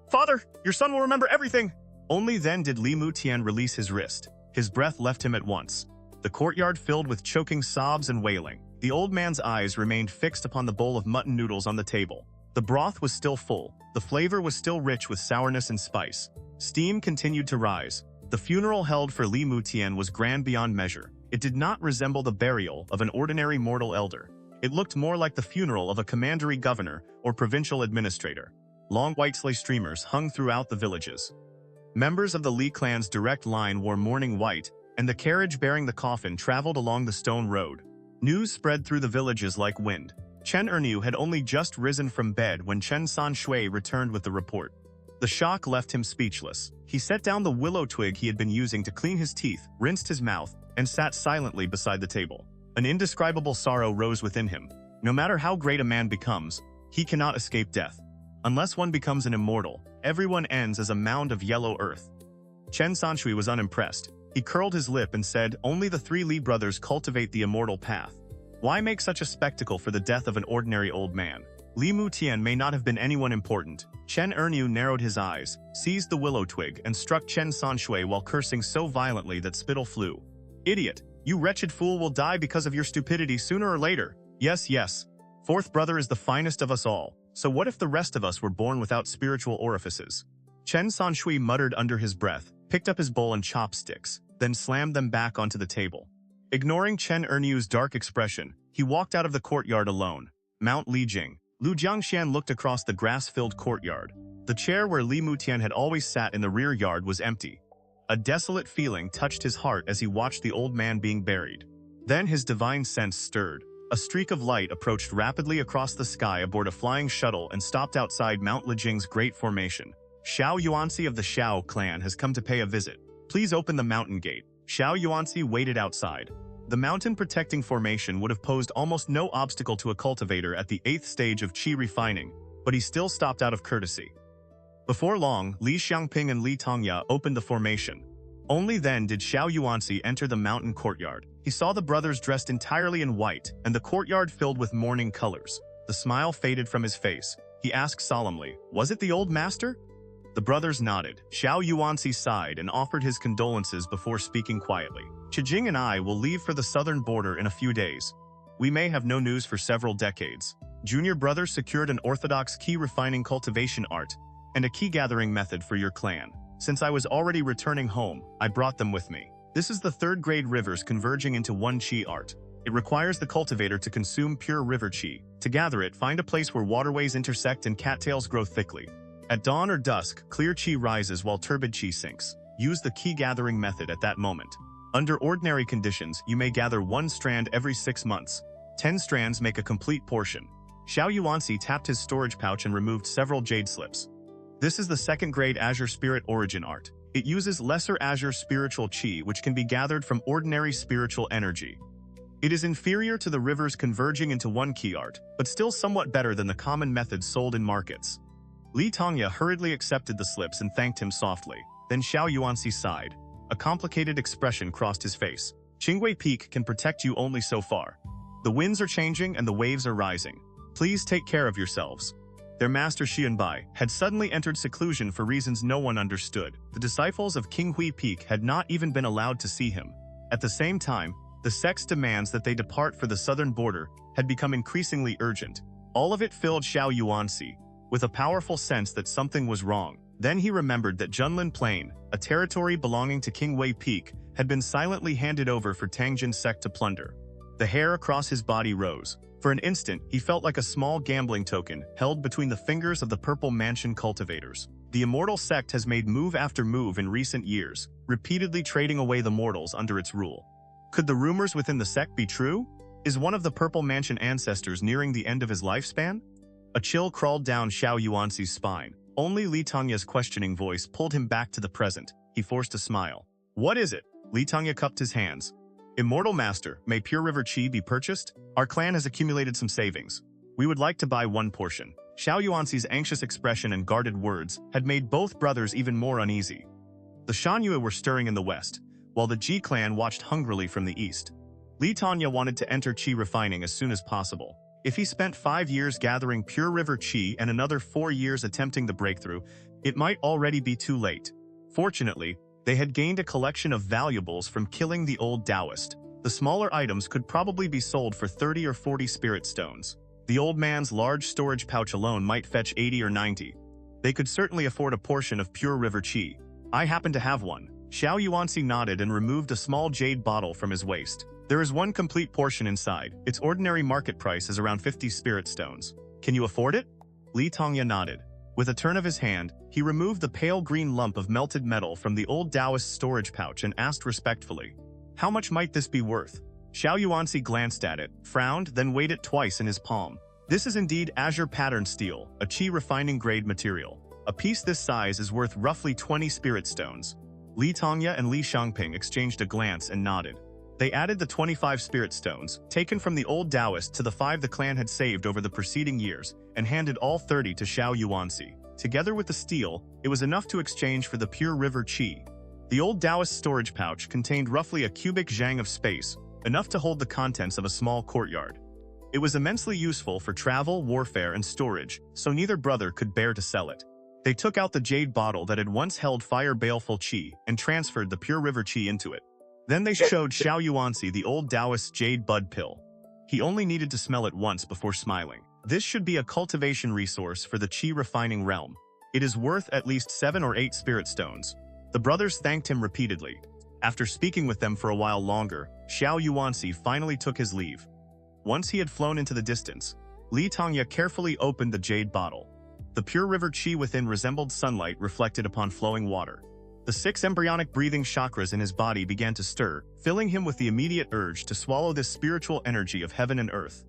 "Father, your son will remember everything!" Only then did Li Mutian release his wrist. His breath left him at once. The courtyard filled with choking sobs and wailing. The old man's eyes remained fixed upon the bowl of mutton noodles on the table. The broth was still full. The flavor was still rich with sourness and spice. Steam continued to rise. The funeral held for Li Mutian was grand beyond measure. It did not resemble the burial of an ordinary mortal elder. It looked more like the funeral of a commandery governor or provincial administrator. Long white sleigh streamers hung throughout the villages. Members of the Li clan's direct line wore mourning white, and the carriage bearing the coffin traveled along the stone road. News spread through the villages like wind. Chen Erniu had only just risen from bed when Chen Sanshui returned with the report. The shock left him speechless. He set down the willow twig he had been using to clean his teeth, rinsed his mouth, and sat silently beside the table. An indescribable sorrow rose within him. No matter how great a man becomes, he cannot escape death. Unless one becomes an immortal, everyone ends as a mound of yellow earth. Chen Sanshui was unimpressed. He curled his lip and said, "Only the 3 Li brothers cultivate the immortal path. Why make such a spectacle for the death of an ordinary old man? Li Mutian may not have been anyone important." Chen Erniu narrowed his eyes, seized the willow twig, and struck Chen Sanshui while cursing so violently that spittle flew. "Idiot! You wretched fool will die because of your stupidity sooner or later. Yes, yes. 4th brother is the finest of us all. So what if the rest of us were born without spiritual orifices?" Chen Sanshui muttered under his breath, picked up his bowl and chopsticks, then slammed them back onto the table. Ignoring Chen Erniu's dark expression, he walked out of the courtyard alone. Mount Lijing. Lu Jiangxian looked across the grass-filled courtyard. The chair where Li Mutian had always sat in the rear yard was empty. A desolate feeling touched his heart as he watched the old man being buried. Then his divine sense stirred. A streak of light approached rapidly across the sky aboard a flying shuttle and stopped outside Mount Lijing's great formation. Xiao Yuanxi of the Xiao clan has come to pay a visit. Please open the mountain gate. Xiao Yuanxi waited outside. The mountain-protecting formation would have posed almost no obstacle to a cultivator at the 8th stage of qi refining, but he still stopped out of courtesy. Before long, Li Xiangping and Li Tongya opened the formation. Only then did Xiao Yuanxi enter the mountain courtyard. He saw the brothers dressed entirely in white, and the courtyard filled with mourning colors. The smile faded from his face. He asked solemnly, "Was it the old master?" The brothers nodded. Xiao Yuanxi sighed and offered his condolences before speaking quietly. "Qijing and I will leave for the southern border in a few days. We may have no news for several decades." Junior brother secured an orthodox key refining cultivation art and a key gathering method for your clan. Since I was already returning home, I brought them with me. This is the third-grade rivers converging into one qi art. It requires the cultivator to consume pure river qi. To gather it, find a place where waterways intersect and cattails grow thickly. At dawn or dusk, clear qi rises while turbid qi sinks. Use the key gathering method at that moment. Under ordinary conditions, you may gather 1 strand every 6 months. 10 strands make a complete portion. Xiao Yuanxi tapped his storage pouch and removed several jade slips. This is the second-grade Azure Spirit Origin art. It uses lesser Azure spiritual qi, which can be gathered from ordinary spiritual energy. It is inferior to the rivers converging into one key art, but still somewhat better than the common methods sold in markets. Li Tongya hurriedly accepted the slips and thanked him softly. Then Xiao Yuanxi sighed. A complicated expression crossed his face. Qingwei Peak can protect you only so far. The winds are changing and the waves are rising. Please take care of yourselves. Their master Xianbai had suddenly entered seclusion for reasons no one understood. The disciples of King Hui Peak had not even been allowed to see him. At the same time, the sect's demands that they depart for the southern border had become increasingly urgent. All of it filled Xiao Yuanxi with a powerful sense that something was wrong. Then he remembered that Junlin Plain, a territory belonging to King Wei Peak, had been silently handed over for Tangjin sect to plunder. The hair across his body rose. For an instant, he felt like a small gambling token held between the fingers of the Purple Mansion cultivators. The immortal sect has made move after move in recent years, repeatedly trading away the mortals under its rule. Could the rumors within the sect be true? Is one of the Purple Mansion ancestors nearing the end of his lifespan? A chill crawled down Xiao Yuanxi's spine. Only Li Tongya's questioning voice pulled him back to the present. He forced a smile. "What is it?" Li Tongya cupped his hands. "Immortal Master, may Pure River Qi be purchased? Our clan has accumulated some savings. We would like to buy 1 portion." Xiao Yuanxi's anxious expression and guarded words had made both brothers even more uneasy. The Shanyue were stirring in the west, while the Ji clan watched hungrily from the east. Li Tongya wanted to enter qi refining as soon as possible. If he spent 5 years gathering Pure River Qi and another 4 years attempting the breakthrough, it might already be too late. Fortunately, they had gained a collection of valuables from killing the old Taoist. The smaller items could probably be sold for 30 or 40 spirit stones. The old man's large storage pouch alone might fetch 80 or 90. They could certainly afford a portion of Pure River Qi. I happen to have one. Xiao Yuanxi nodded and removed a small jade bottle from his waist. There is 1 complete portion inside. Its ordinary market price is around 50 spirit stones. Can you afford it? Li Tongya nodded. With a turn of his hand, he removed the pale green lump of melted metal from the old Taoist storage pouch and asked respectfully, "How much might this be worth?" Xiao Yuanxi glanced at it, frowned, then weighed it twice in his palm. This is indeed azure pattern steel, a qi refining grade material. A piece this size is worth roughly 20 spirit stones. Li Tongya and Li Xiangping exchanged a glance and nodded. They added the 25 spirit stones, taken from the old Taoist, to the 5 the clan had saved over the preceding years, and handed all 30 to Xiao Yuanxi. Together with the steel, it was enough to exchange for the Pure River Qi. The old Taoist storage pouch contained roughly a cubic zhang of space, enough to hold the contents of a small courtyard. It was immensely useful for travel, warfare, and storage, so neither brother could bear to sell it. They took out the jade bottle that had once held fire baleful qi and transferred the Pure River Qi into it. Then they showed Xiao Yuanxi the old Taoist jade bud pill. He only needed to smell it once before smiling. This should be a cultivation resource for the qi refining realm. It is worth at least 7 or 8 spirit stones. The brothers thanked him repeatedly. After speaking with them for a while longer, Xiao Yuanxi finally took his leave. Once he had flown into the distance, Li Tongya carefully opened the jade bottle. The pure river qi within resembled sunlight reflected upon flowing water. The 6 embryonic breathing chakras in his body began to stir, filling him with the immediate urge to swallow this spiritual energy of heaven and earth.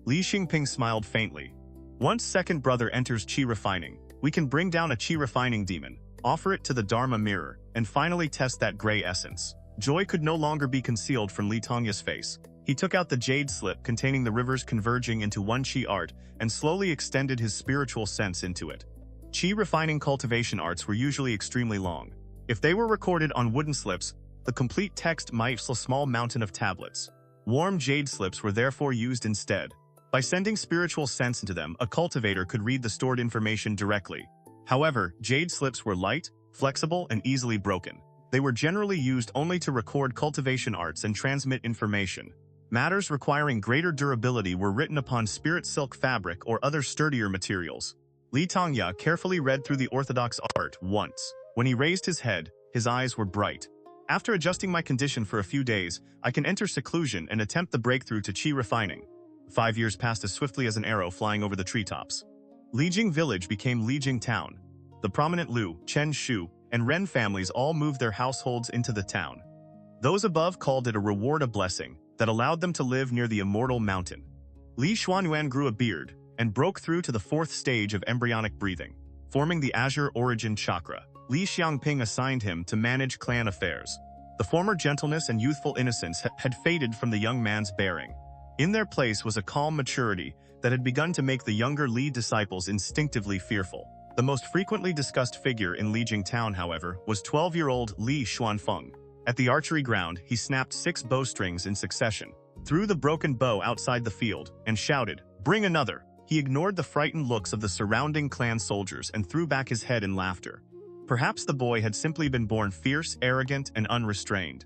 Li Xiangping smiled faintly. Once second brother enters qi refining, we can bring down a qi refining demon, offer it to the Dharma mirror, and finally test that gray essence. Joy could no longer be concealed from Li Tongya's face. He took out the jade slip containing the rivers converging into one qi art and slowly extended his spiritual sense into it. Qi refining cultivation arts were usually extremely long. If they were recorded on wooden slips, the complete text might fill a small mountain of tablets. Warm jade slips were therefore used instead. By sending spiritual sense into them, a cultivator could read the stored information directly. However, jade slips were light, flexible, and easily broken. They were generally used only to record cultivation arts and transmit information. Matters requiring greater durability were written upon spirit silk fabric or other sturdier materials. Li Tongya carefully read through the orthodox art once. When he raised his head, his eyes were bright. After adjusting my condition for a few days, I can enter seclusion and attempt the breakthrough to qi refining. 5 years passed as swiftly as an arrow flying over the treetops. Lijing village became Lijing town. The prominent Lu, Chen Shu, and Ren families all moved their households into the town. Those above called it a reward, a blessing, that allowed them to live near the immortal mountain. Li Xuanyuan grew a beard and broke through to the 4th stage of embryonic breathing. Forming the azure origin chakra, Li Xiangping assigned him to manage clan affairs. The former gentleness and youthful innocence had faded from the young man's bearing. In their place was a calm maturity that had begun to make the younger Li disciples instinctively fearful. The most frequently discussed figure in Lijing town, however, was 12-year-old Li Xuanfeng. At the archery ground, he snapped 6 bowstrings in succession, threw the broken bow outside the field, and shouted, "Bring another!" He ignored the frightened looks of the surrounding clan soldiers and threw back his head in laughter. Perhaps the boy had simply been born fierce, arrogant, and unrestrained.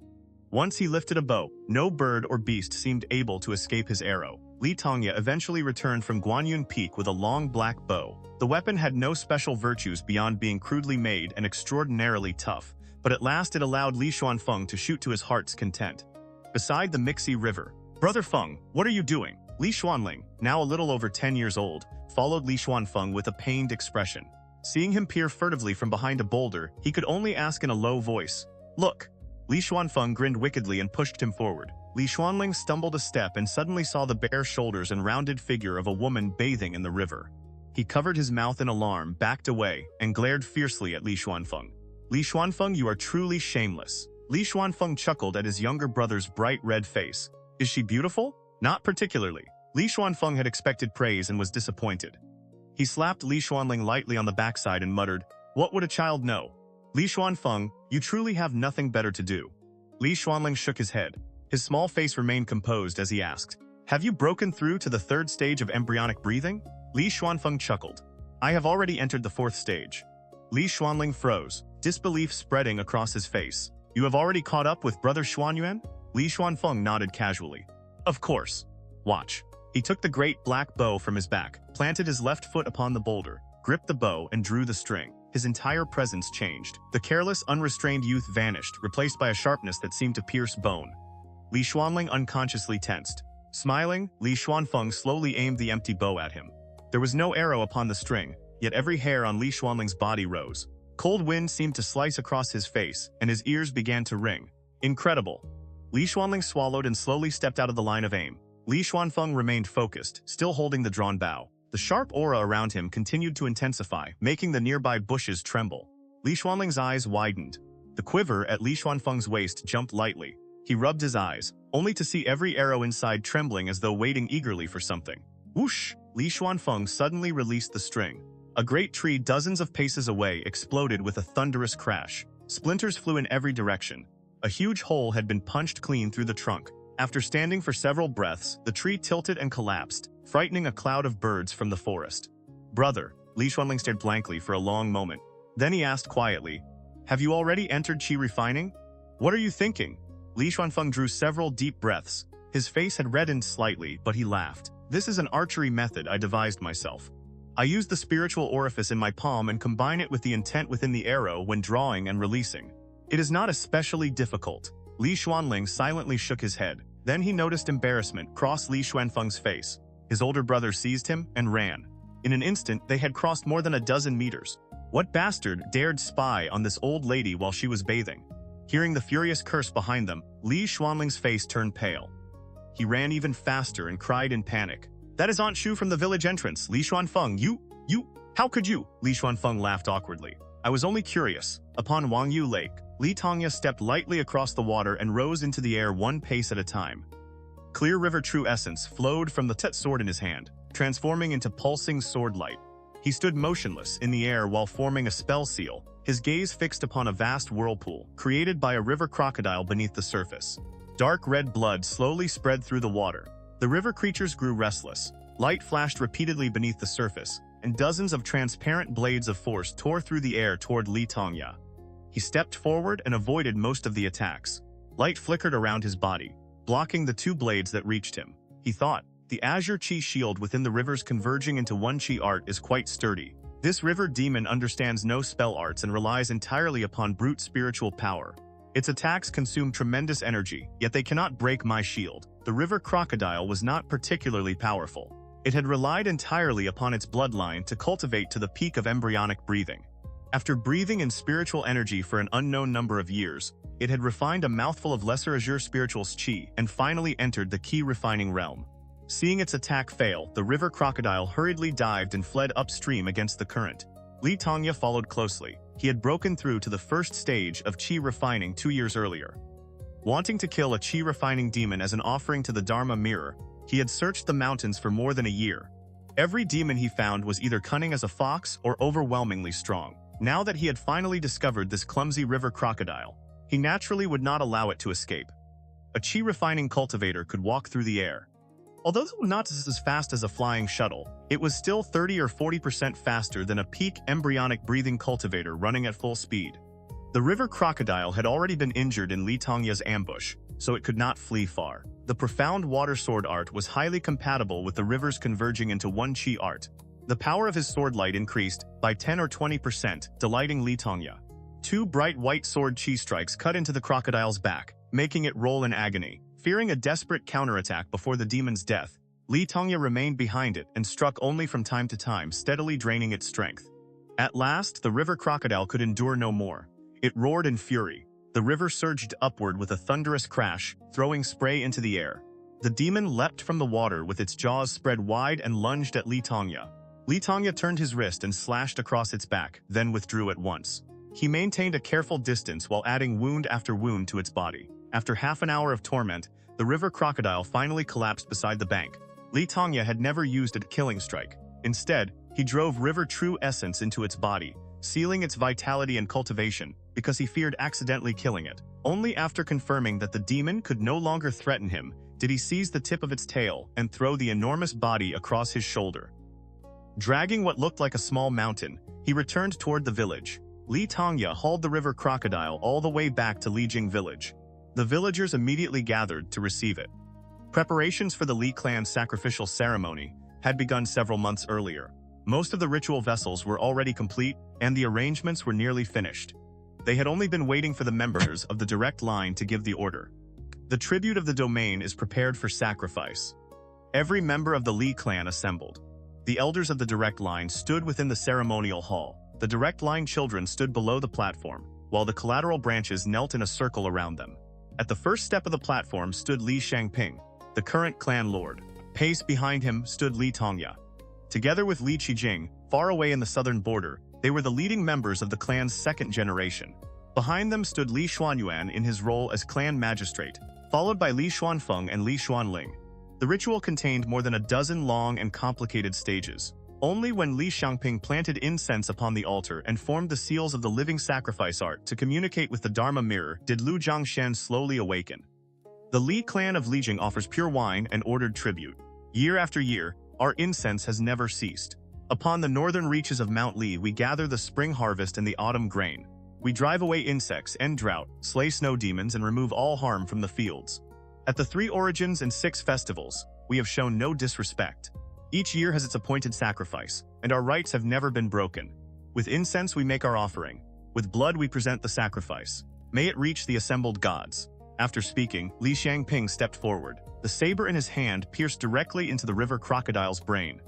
Once he lifted a bow, no bird or beast seemed able to escape his arrow. Li Tongya eventually returned from Guanyun Peak with a long black bow. The weapon had no special virtues beyond being crudely made and extraordinarily tough, but at last it allowed Li Xuanfeng to shoot to his heart's content. Beside the Mixi River, "Brother Feng, what are you doing?" Li Xuanling, now a little over 10 years old, followed Li Xuanfeng with a pained expression. Seeing him peer furtively from behind a boulder, he could only ask in a low voice, "Look." Li Xuanfeng grinned wickedly and pushed him forward. Li Xuanling stumbled a step and suddenly saw the bare shoulders and rounded figure of a woman bathing in the river. He covered his mouth in alarm, backed away, and glared fiercely at Li Xuanfeng. "Li Xuanfeng, you are truly shameless." Li Xuanfeng chuckled at his younger brother's bright red face. "Is she beautiful?" "Not particularly." Li Xuanfeng had expected praise and was disappointed. He slapped Li Xuanling lightly on the backside and muttered, "What would a child know?" "Li Xuanfeng, you truly have nothing better to do." Li Xuanling shook his head. His small face remained composed as he asked, "Have you broken through to the 3rd stage of embryonic breathing?" Li Xuanfeng chuckled. "I have already entered the 4th stage." Li Xuanling froze, disbelief spreading across his face. "You have already caught up with Brother Xuanyuan?" Li Xuanfeng nodded casually. "Of course. Watch." He took the great black bow from his back, planted his left foot upon the boulder, gripped the bow, and drew the string. His entire presence changed. The careless, unrestrained youth vanished, replaced by a sharpness that seemed to pierce bone. Li Xuanling unconsciously tensed. Smiling, Li Xuanfeng slowly aimed the empty bow at him. There was no arrow upon the string, yet every hair on Li Xuanling's body rose. Cold wind seemed to slice across his face, and his ears began to ring. Incredible. Li Xuanling swallowed and slowly stepped out of the line of aim. Li Xuanfeng remained focused, still holding the drawn bow. The sharp aura around him continued to intensify, making the nearby bushes tremble. Li Xuanling's eyes widened. The quiver at Li Xuanfeng's waist jumped lightly. He rubbed his eyes, only to see every arrow inside trembling as though waiting eagerly for something. Whoosh! Li Xuanfeng suddenly released the string. A great tree dozens of paces away exploded with a thunderous crash. Splinters flew in every direction. A huge hole had been punched clean through the trunk. After standing for several breaths, the tree tilted and collapsed, frightening a cloud of birds from the forest. "Brother," Li Xuanling stared blankly for a long moment. Then he asked quietly, "Have you already entered qi refining?" "What are you thinking?" Li Xuanfeng drew several deep breaths. His face had reddened slightly, but he laughed. "This is an archery method I devised myself. I use the spiritual orifice in my palm and combine it with the intent within the arrow when drawing and releasing. It is not especially difficult." Li Xuanling silently shook his head. Then he noticed embarrassment cross Li Xuanfeng's face. His older brother seized him and ran. In an instant, they had crossed more than a dozen meters. What bastard dared spy on this old lady while she was bathing? Hearing the furious curse behind them, Li Xuanling's face turned pale. He ran even faster and cried in panic. "That is Aunt Shu from the village entrance, Li Xuanfeng. How could you?" Li Xuanfeng laughed awkwardly. "I was only curious." Upon Wangyu Lake, Li Tongya stepped lightly across the water and rose into the air one pace at a time. Clear river true essence flowed from the Tet sword in his hand, transforming into pulsing sword light. He stood motionless in the air while forming a spell seal, his gaze fixed upon a vast whirlpool, created by a river crocodile beneath the surface. Dark red blood slowly spread through the water. The river creatures grew restless. Light flashed repeatedly beneath the surface, and dozens of transparent blades of force tore through the air toward Li Tongya. He stepped forward and avoided most of the attacks. Light flickered around his body, blocking the two blades that reached him. He thought, the azure chi shield within the rivers converging into one chi art is quite sturdy. This river demon understands no spell arts and relies entirely upon brute spiritual power. Its attacks consume tremendous energy, yet they cannot break my shield. The river crocodile was not particularly powerful. It had relied entirely upon its bloodline to cultivate to the peak of embryonic breathing. After breathing in spiritual energy for an unknown number of years, it had refined a mouthful of lesser azure spiritual's chi and finally entered the ki refining realm. Seeing its attack fail, the river crocodile hurriedly dived and fled upstream against the current. Li Tongya followed closely. He had broken through to the first stage of chi refining 2 years earlier. Wanting to kill a chi refining demon as an offering to the Dharma mirror, he had searched the mountains for more than a year. Every demon he found was either cunning as a fox or overwhelmingly strong. Now that he had finally discovered this clumsy river crocodile, he naturally would not allow it to escape. A chi refining cultivator could walk through the air. Although not as fast as a flying shuttle, it was still 30 or 40% faster than a peak embryonic breathing cultivator running at full speed. The river crocodile had already been injured in Li Tongya's ambush, so it could not flee far. The profound water sword art was highly compatible with the rivers converging into one chi art. The power of his sword light increased by 10 or 20%, delighting Li Tongya. 2 bright white sword chi strikes cut into the crocodile's back, making it roll in agony. Fearing a desperate counterattack before the demon's death, Li Tongya remained behind it and struck only from time to time, steadily draining its strength. At last, the river crocodile could endure no more. It roared in fury. The river surged upward with a thunderous crash, throwing spray into the air. The demon leapt from the water with its jaws spread wide and lunged at Li Tongya. Li Tongya turned his wrist and slashed across its back, then withdrew at once. He maintained a careful distance while adding wound after wound to its body. After half an hour of torment, the river crocodile finally collapsed beside the bank. Li Tongya had never used a killing strike. Instead, he drove river true essence into its body, sealing its vitality and cultivation, because he feared accidentally killing it. Only after confirming that the demon could no longer threaten him, did he seize the tip of its tail and throw the enormous body across his shoulder. Dragging what looked like a small mountain, he returned toward the village. Li Tongya hauled the river crocodile all the way back to Lijing village. The villagers immediately gathered to receive it. Preparations for the Li clan's sacrificial ceremony had begun several months earlier. Most of the ritual vessels were already complete, and the arrangements were nearly finished. They had only been waiting for the members of the direct line to give the order. The tribute of the domain is prepared for sacrifice. Every member of the Li clan assembled. The elders of the direct line stood within the ceremonial hall. The direct line children stood below the platform, while the collateral branches knelt in a circle around them. At the first step of the platform stood Li Xiangping, the current clan lord. Pace behind him stood Li Tongya. Together with Li Qijing, far away in the southern border, they were the leading members of the clan's second generation. Behind them stood Li Xuanyuan in his role as clan magistrate, followed by Li Xuanfeng and Li Xuanling. The ritual contained more than a dozen long and complicated stages. Only when Li Xiangping planted incense upon the altar and formed the seals of the living sacrifice art to communicate with the Dharma mirror did Lu Zhangshen slowly awaken. The Li clan of Lijing offers pure wine and ordered tribute. Year after year, our incense has never ceased. Upon the northern reaches of Mount Li, we gather the spring harvest and the autumn grain. We drive away insects, end drought, slay snow demons, and remove all harm from the fields. At the 3 origins and 6 festivals, we have shown no disrespect. Each year has its appointed sacrifice, and our rites have never been broken. With incense we make our offering. With blood we present the sacrifice. May it reach the assembled gods. After speaking, Li Xiangping stepped forward. The saber in his hand pierced directly into the river crocodile's brain.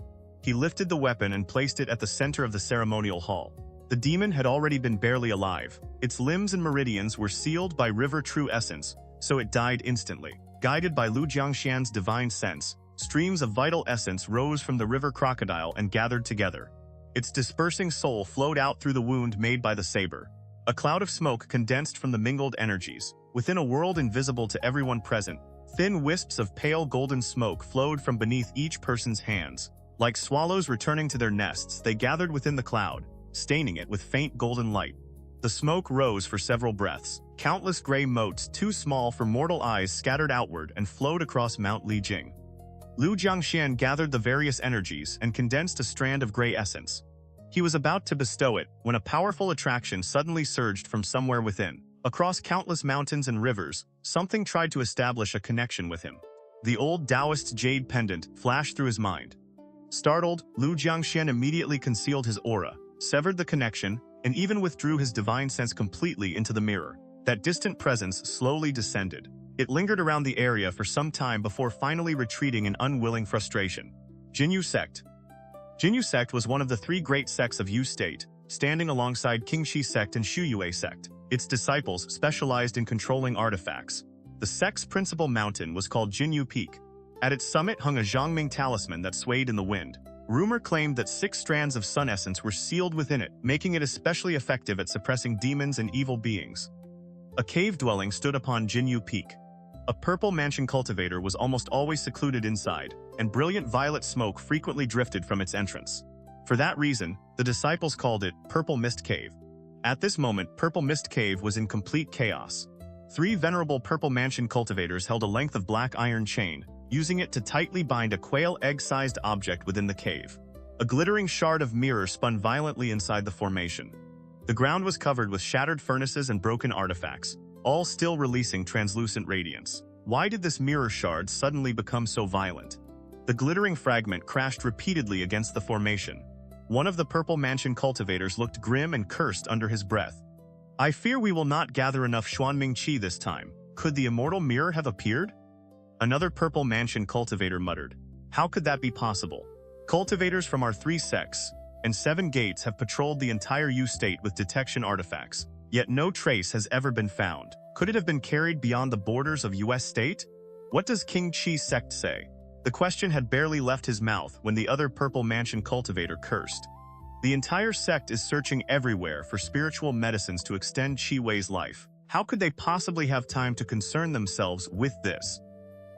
He lifted the weapon and placed it at the center of the ceremonial hall. The demon had already been barely alive. Its limbs and meridians were sealed by river true essence, so it died instantly. Guided by Lu Jiangxian's divine sense, streams of vital essence rose from the river crocodile and gathered together. Its dispersing soul flowed out through the wound made by the saber. A cloud of smoke condensed from the mingled energies. Within a world invisible to everyone present, thin wisps of pale golden smoke flowed from beneath each person's hands. Like swallows returning to their nests, they gathered within the cloud, staining it with faint golden light. The smoke rose for several breaths. Countless gray motes too small for mortal eyes scattered outward and flowed across Mount Lijing. Lu Jiangxian gathered the various energies and condensed a strand of gray essence. He was about to bestow it when a powerful attraction suddenly surged from somewhere within. Across countless mountains and rivers, something tried to establish a connection with him. The old Taoist jade pendant flashed through his mind. Startled, Lu Jiangxian immediately concealed his aura, severed the connection, and even withdrew his divine sense completely into the mirror. That distant presence slowly descended. It lingered around the area for some time before finally retreating in unwilling frustration. Jinyu Sect. Jinyu Sect was one of the three great sects of Yu State, standing alongside Qingxi Sect and Shuyue Sect. Its disciples specialized in controlling artifacts. The sect's principal mountain was called Jinyu Peak. At its summit hung a Xiangming talisman that swayed in the wind. Rumor claimed that 6 strands of sun essence were sealed within it, making it especially effective at suppressing demons and evil beings. A cave dwelling stood upon Jinyu Peak. A purple mansion cultivator was almost always secluded inside, and brilliant violet smoke frequently drifted from its entrance. For that reason, the disciples called it Purple Mist Cave. At this moment, Purple Mist Cave was in complete chaos. 3 venerable purple mansion cultivators held a length of black iron chain, using it to tightly bind a quail egg-sized object within the cave. A glittering shard of mirror spun violently inside the formation. The ground was covered with shattered furnaces and broken artifacts, all still releasing translucent radiance. Why did this mirror shard suddenly become so violent? The glittering fragment crashed repeatedly against the formation. One of the purple mansion cultivators looked grim and cursed under his breath. I fear we will not gather enough Xuanming Qi this time. Could the immortal mirror have appeared? Another purple mansion cultivator muttered. How could that be possible? Cultivators from our 3 sects and 7 gates have patrolled the entire Yu state with detection artifacts, yet no trace has ever been found. Could it have been carried beyond the borders of US state? What does King Qi sect say? The question had barely left his mouth when the other purple mansion cultivator cursed. The entire sect is searching everywhere for spiritual medicines to extend Qi Wei's life. How could they possibly have time to concern themselves with this?